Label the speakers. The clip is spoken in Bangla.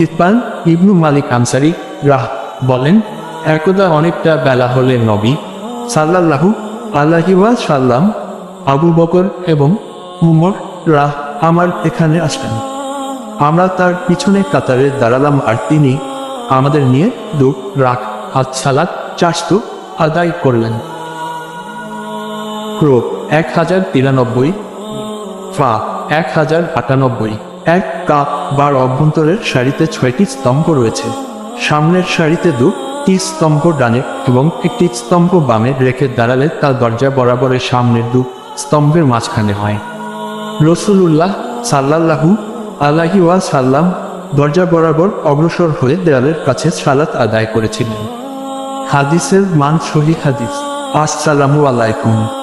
Speaker 1: ইতবান ইবনু মালিক আনসারী রাহ বলেন, একদা অনেকটা বেলা হলে নবী সাল্লাল্লাহু আলাইহি ওয়াসাল্লাম আবু বকর এবং উমর রাহ আমার এখানে আসলেন। আমরা তার পিছনে কাতারে দাঁড়ালাম আর তিনি আমাদের নিয়ে 2 রাকাত সালাত চারস্তু আদায় করলেন। ক্রো 1093, ফা 1098। এক কাবার অভ্যন্তরের সারিতে 6টি স্তম্ভ রয়েছে। সামনের সারিতে 2টি স্তম্ভ ডানে এবং একটি স্তম্ভ বামে রেখে দাঁড়ালে তা দরজা বরাবরের সামনের 2 স্তম্ভের মাঝখানে হয়। রাসূলুল্লাহ সাল্লাল্লাহু আলাইহি ওয়াসাল্লাম দরজা বরাবর অগ্রসর হয়ে দেয়ালের কাছে সালাত আদায় করেছিলেন। হাদিসের মান সহিহ হাদিস। আসসালামু আলাইকুম।